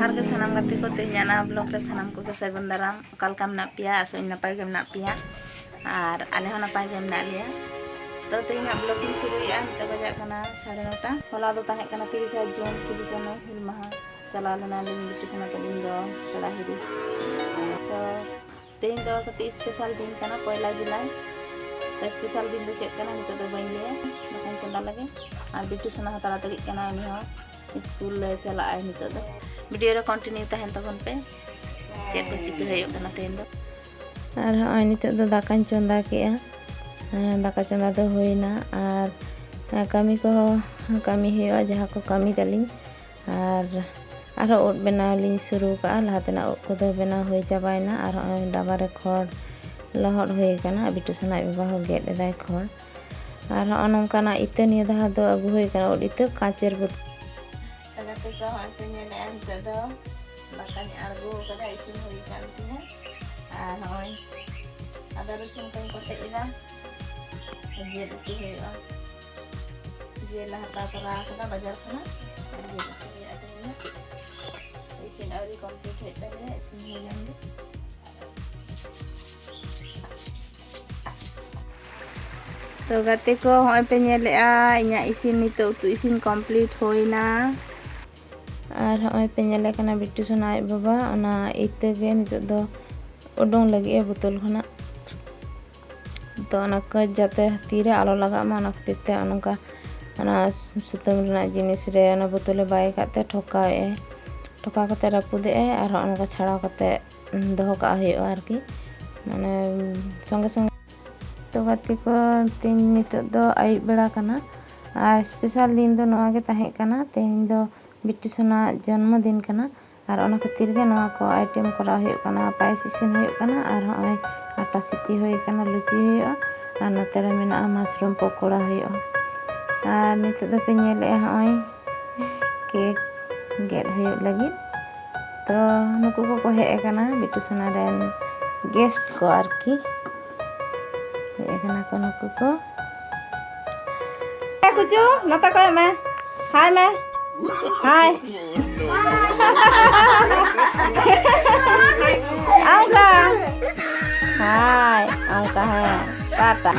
जोहार के सानाम गाते को तेना ब्लॉग रे सानाम को सगुन दाराम ओकालका मेना पिया आसो नपाय गे मेना पिया और आले हो नपाय गे मेना लिया तो तेना ब्लॉग इन शुरुया नित बजा कना 9:30 होला दो ताहे कना 30 जून सिदु कानु हुल माहा चला लेना लिंग बिटू सना तलिंग दो कड़ा हिरी तो तेन दो कति स्पेशल दिन कना 1 जुलाई तो स्पेशल दिन दो चेक कना नित दो बई लिया मकान चंदा लगे और बिटू सना ताला तड़ी कना उनी हो स्कूल ले चला आए नित दो वीडियो रे कंटिन्यू तहन तबन पे चेक को चिक होयो कना तेन दो और हय नित दो दाकान चंदा केया दाका चंदा दो होइना और कमी को कमी होयो जहाँ को कमी दलिंग और ओट बनाव लिंग शुरू का लहातेना ओट को दो बनाव हो चाबायना और डाबा रे खड़ लहड़ होय कना बिटू सना बाबा हो गेट एदाय खड़ और नोंकाना इते निया दा दो अगु होय कना ओट इते काचेर बुत तगते को हते ने अंत दो बाकानी आड़गो कदा इसिन होई कान तिना और होय आदा रसुन को कोटे इदा जे उतु होयो जे लहता तरा कदा बाजार खना जे उतु आदना इसिन आवरी कंप्लीट होय तले इसिन हो जांगे तो गाते को होय पे नेलेआ इया इसिन नितो उतु इसिन कंप्लीट होइना और होय पे नेले कना बिटू सना आय बाबा ओना इते गे नितो दो ओडोंग लगी बोतल खना तो ओना क जाते तीरे आलो लगा मा ओना खतिते ओनका ओना सुतम रना जिनिस रे ओना बोतले बाय काते ठोका कते रापुदे और ओनका छाड़ा कते दोहो का होयो आरकी माने संगे संगे तो गाते को तीन नितो दो आय बेड़ा कना और स्पेशल दिन दो नोआ गे ताहे कना तेन दो बिट्टू सना जन्मदिन कना और ओना खातिर गे नोआ को आइटम करा होयो कना पायस इसिन होयो कना और होय आटा सिपी होयो कना लुची होयो और नते रे मेना मशरूम पकोड़ा होयो और नितो दो पे नेले होय केक गेट होयो लगी तो नुकु को हे कना बिट्टू सना रेन गेस्ट को आरकी हे कना को नुकु को कुचु नता को मैं हाय मैं हाय आऊंगा हाय आऊंगा है टाटा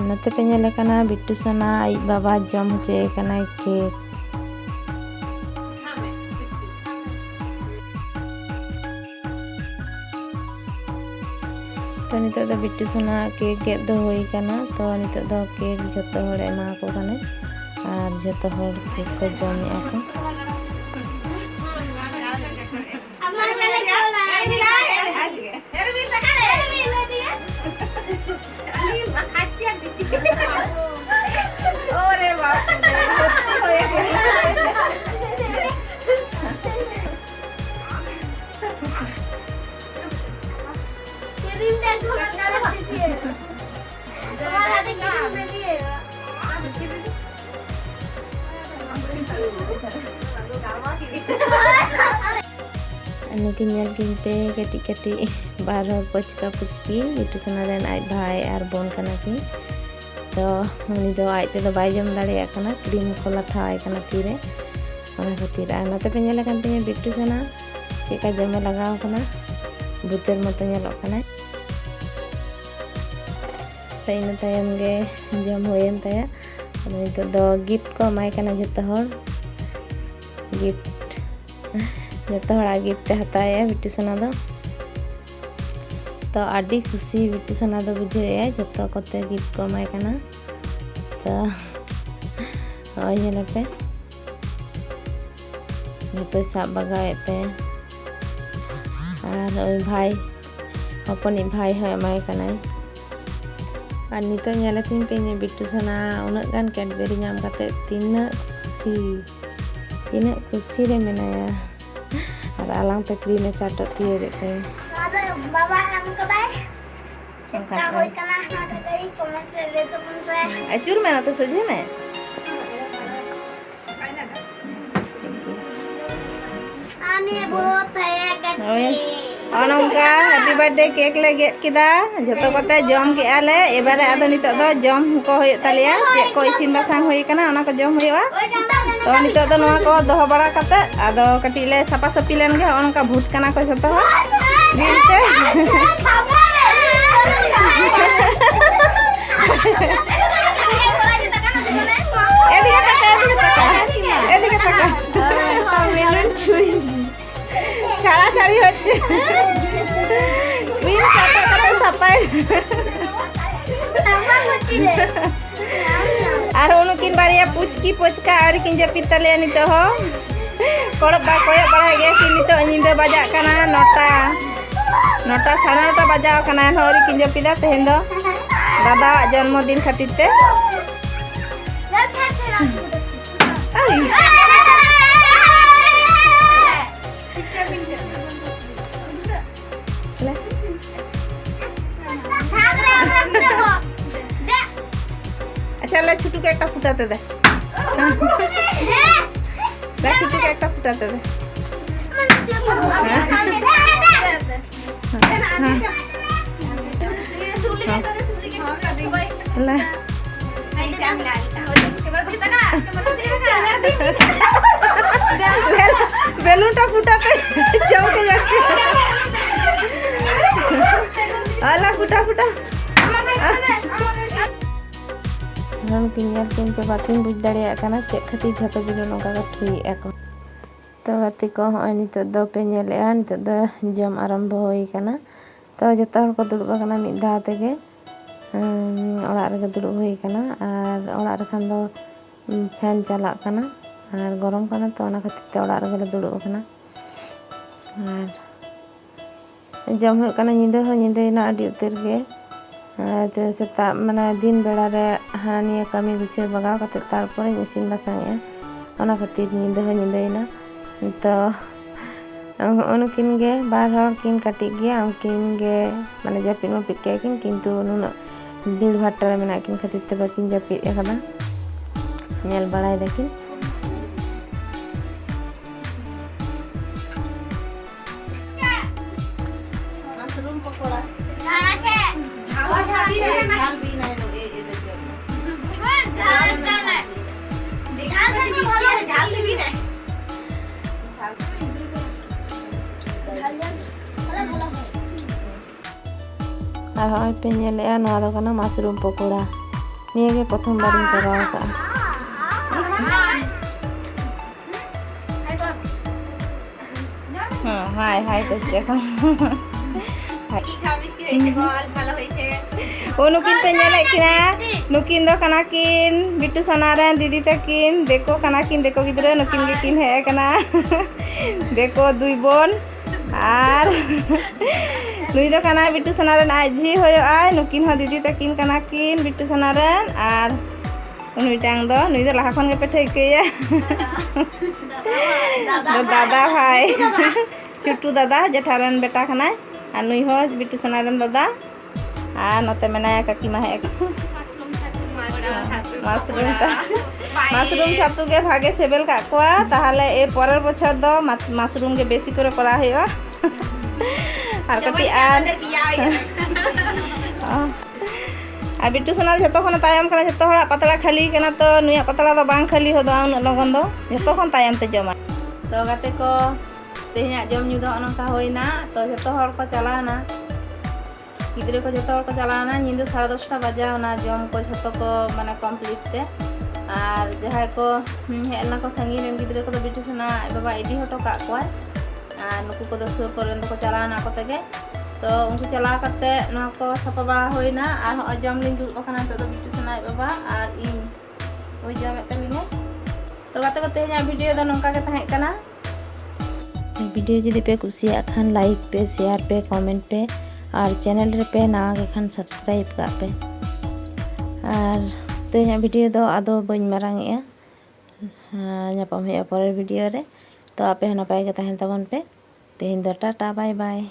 नते पे नेले कना बिट्टू सना आई बाबा जम होचे कना केक तो नितो दो बिट्टू सना केक गेट दो होई कना तो नितो दो केक जतो होड़ एमा को कने और जतो होड़ केक को जमे आको ओरे बाप नुकी नेल किन पे कटी कटी बार पचका पुचकी बिट्टू सना रेन आय भाई और बोन कना की तो उनी दो आय ते दो बाय जम दाड़िया कना क्रीम को लाथाय कना तीरे ओना खातिर आ नते पे नेले कान ते बिट्टू सना चेका जमे लगाव कना भूतेर मतो नेलो कना तो इन तायम गे जम होयन ताया नितो दो गिफ्ट को माय कना जतो होड़ गिफ्ट जतो होड़ा गिफ्ट हताया बिट्टू सना दो तो आडी खुशी बिट्टू सना दो बुझे जतो कोते गिफ्ट को माय कना तो होय नेले पे जतो साब बगाएते আর ওই ভাই হপনিক ভাই হᱚᱸ ᱮᱢᱟᱭ ᱠᱟᱱᱟᱭ আর নিতো ᱧᱮᱞᱮᱛᱤᱧ ᱯᱮ ᱤᱧ ᱵᱤᱴᱴᱩ ᱥᱚᱱᱟ ᱩᱱᱟᱹᱜ ᱜᱟᱱ ᱠᱮᱰᱵᱮরি ᱧᱟᱢ ᱠᱟᱛᱮ ᱛᱤᱱᱟᱹᱜ ᱠᱩᱥᱤ ᱨᱮ ᱢᱮᱱᱟᱭᱟ আর alang te ক্রিমে চাটত ᱛᱤᱭᱟᱹᱜᱮᱫ ᱛᱟᱭᱟ बाबा हम कबाय कितना होई कना नाटक करी कमेंट ले तो मन पे Acur mana tuh soje me? आमी बहुत है गट्टी Onongka happy birthday cake le get kita joto kote jom ke ale ebare ado nitok do jom ko hoyok talia cek ko isin basang hoy kana ona ko jom hoyoa to nitok do noa ko doho bara kate ado katik le sapa sapi len ge onongka bhut kana ko joto ho grill te এদিকে তাকা ছাড়াছাড়ি হচ্ছে cream কাটা কাটা সাপাই আর অনুকিন বাড়িয়া পুচকি পুচকা আর কিন জাপিত তালে নিতো হ কড় বা কয় বাড়াই গে কি নিতো নিন্দে বাজা কানা নটা সাড়ে নটা বাজাও কানা হরি কিন জাপিদা তেহেন দো দাদা জন্মদিন খাতির তে আচ্ছা লে ছুটুকে একটা ফুটাতে দে লে ছুটুকে একটা ফুটাতে দে লে বেলুনটা ফুটাতে চমকে যাচ্ছে আলা ফুটা ᱱᱩᱠᱤᱱ ᱧᱮᱞ ᱠᱤᱱ ᱯᱮ ᱵᱟᱹᱠᱤᱱ ᱵᱩᱡᱽ ᱫᱟᱲᱮᱭᱟᱜ ᱠᱟᱱᱟ ᱪᱮᱫ ᱠᱷᱟᱹᱛᱤᱨ ᱡᱷᱚᱛᱚ ᱜᱤᱞᱳ ᱱᱚᱝᱠᱟ ᱠᱚ ᱴᱷᱩᱭᱮᱜᱼᱟ ᱠᱚ ᱛᱚ ᱜᱟᱛᱮ ᱠᱚ ᱦᱚᱸᱜᱼᱚᱭ ᱱᱤᱛᱚᱜ ᱫᱚ ᱯᱮ ᱧᱮᱞᱮᱜᱼᱟ ᱱᱤᱛᱚᱜ ᱫᱚ ᱡᱚᱢ ᱟᱨᱟᱢᱵᱷᱚ ᱦᱩᱭ ᱠᱟᱱᱟ ᱛᱚ ᱡᱚᱛᱚ ᱦᱚᱲ ᱠᱚ ᱫᱩᱲᱩᱵ ᱟᱠᱟᱱᱟ ᱢᱤᱫ ᱫᱷᱟᱣ ᱛᱮᱜᱮ ᱚᱲᱟᱜ ᱨᱮᱜᱮ ᱫᱩᱲᱩᱵ ᱦᱩᱭ ᱠᱟᱱᱟ ᱟᱨ ᱚᱲᱟᱜ ᱨᱮᱠᱷᱟᱱ ᱫᱚ ᱯᱷᱮᱱ ᱪᱟᱞᱟᱜ ᱠᱟᱱᱟ ᱟᱨ ᱜᱚᱨᱚᱢ ᱠᱟᱱᱟ ᱛᱚ ᱚᱱᱟ ᱠᱷᱟᱹᱛᱤᱨ ᱛᱮ ᱚᱲᱟᱜ ᱨᱮᱜᱮ ᱞᱮ ᱫᱩᱲᱩᱵ ᱟᱠᱟᱱᱟ ᱟᱨ ᱡᱚᱢ ᱦᱩᱭᱩᱜ ᱠᱟᱱᱟ ᱧᱤᱫᱟᱹ ᱦᱚᱸ ᱧᱤᱫᱟᱹᱭᱮᱱᱟ ᱟᱹᱰᱤ ᱩᱛᱟᱹᱨ ᱜᱮ ᱥᱮᱛᱟᱜ ᱢᱟᱱᱮ ᱫᱤᱱ ᱵᱮᱲᱟ ᱨᱮ ᱦᱟᱱᱟ ᱱᱤᱭᱟᱹ ᱠᱟᱹᱢᱤ ᱜᱩᱪᱷᱟᱹᱣ ᱵᱟᱜᱟᱣ ᱠᱟᱛᱮ ᱛᱟᱨᱯᱚᱨᱮᱧ ᱤᱥᱤᱱ ᱵᱟᱥᱟᱝᱮᱜᱼᱟ ᱚᱱᱟ ᱠᱷᱟᱹᱛᱤᱨ ᱧᱤᱫᱟᱹ ᱦᱚᱸ ᱧᱤᱫᱟᱹᱭᱮᱱᱟ ᱛᱚ ᱩᱱᱠᱤᱱ ᱜᱮ ᱵᱟᱨ ᱦᱚᱲ ᱠᱤᱱ ᱠᱟᱹᱴᱤᱡ ᱜᱮᱭᱟ ᱩᱱᱠᱤᱱ ᱜᱮ ᱢᱟᱱᱮ ᱡᱟᱹᱯᱤᱫ ᱢᱟᱹᱯᱤᱫ ᱠᱮᱜᱼᱟ ᱠᱤᱱ ᱠᱤᱱᱛᱩ ᱱᱩᱱᱟᱹᱜ ᱵᱷᱤᱲ ᱵᱷᱟᱴᱴᱟ ᱨᱮ ᱢᱮᱱᱟᱜ ᱠᱤᱱ ᱠᱷᱟᱹᱛᱤᱨ te bakin japid akada nyel balai dakin mushroom pakora আর হয় পে ᱧᱮᱞᱮᱜᱼᱟ ᱱᱚᱣᱟ ᱫᱚ ᱠᱟᱱᱟ মাশরুম পকোড়া নিয়ে গে প্রথম বারিং করাও কা হাই হাই তো এখন কি খাবি কি হইছে বল ভালো হইছে অনুকিন পে ᱧᱮᱞᱮᱜ কিনা নুকিন ᱫᱚ ᱠᱟᱱᱟ ᱠᱤᱱ ᱵᱤᱴᱴᱩ ᱥᱚᱱᱟ ᱨᱮᱱ ᱫᱤᱫᱤ ᱛᱟᱹᱠᱤᱱ ᱫᱮᱠᱚ ᱠᱟᱱᱟ ᱠᱤᱱ ᱫᱮᱠᱚ ᱜᱤᱫᱽᱨᱟᱹ নুকিন ᱜᱮ ᱠᱤᱱ ᱦᱮᱡ ᱟᱠᱟᱱᱟ ᱫᱮᱠᱚ দুই বোন আর নুই ᱫᱚ ᱠᱟᱱᱟ ᱵᱤᱴᱴᱩ ᱥᱚᱱᱟ ᱨᱮᱱ ᱟᱡᱷᱤ ᱦᱩᱭᱩᱜᱼᱟᱭ নুকিন ᱦᱚᱸ ᱫᱤᱫᱤ ᱛᱟᱹᱠᱤᱱ ᱠᱟᱱᱟ ᱠᱤᱱ ᱵᱤᱴᱴᱩ ᱥᱚᱱᱟ ᱨᱮᱱ ᱟᱨ নুইᱴᱟᱝ ᱫᱚ নুই ᱫᱚ ᱞᱟᱦᱟ ᱠᱷᱚᱱ ᱜᱮ ᱯᱮ ᱴᱷᱟᱹᱭᱠᱟᱹᱭᱟ দাদা ভাই ᱪᱩᱴᱩ দাদা ᱡᱮᱴᱷᱟ ᱨᱮᱱ ᱵᱮᱴᱟ ᱠᱟᱱᱟᱭ আর নুই ᱦᱚᱸ ᱵᱤᱴᱴᱩ ᱥᱚᱱᱟ ᱨᱮᱱ দাদা আর ᱱᱚᱛᱮ ᱢᱮᱱᱟᱭᱟ ᱠᱟᱹᱠᱤᱢᱟ ᱦᱮᱡ মাশরুম ছাতু গে ভাগে সেবেল কাক কোয়া তাহলে এই পরের বছর দ মাশরুম গে বেশি করে করা হইবা আর কটি আর বিট্টু সোনা যত খন তায়ম কানা যত হড়া পাতলা খালি কানা তো নুয়া পাতলা দ বাং খালি হদো উন লগন দ যত খন তায়ম তে জমা তো গাতে ko tehnya jom nyu do onongka hoina to joto hor ko chalana gidre ko joto hor ko chalana nyindu 10:30 bajaona jom ko joto ko mane complete te আর যাহাই ko Helena ko sangin ren gidre ko do bitu sona baba idi hoto ka ko আর nuku ko do sur ko ren ko chalana ko tege to unku chala kate no ko sapa bala hoina ar ho jom lin du okana to do bitu sona baba ar in oi jam telinga to kate ko tehnya video do nongka ke tahe kana video जुदी पे कुसिया खान like पे share पे comment पे और channel रे पे नवा के खान सब्सक्राइब का पे और तेज वीडियो दो आदो बन मारांगे नापाम हुआ परेर वीडियो रे तो आपे नपाय के तहन तबन पे तेहेन दो टाटा बाय बाय।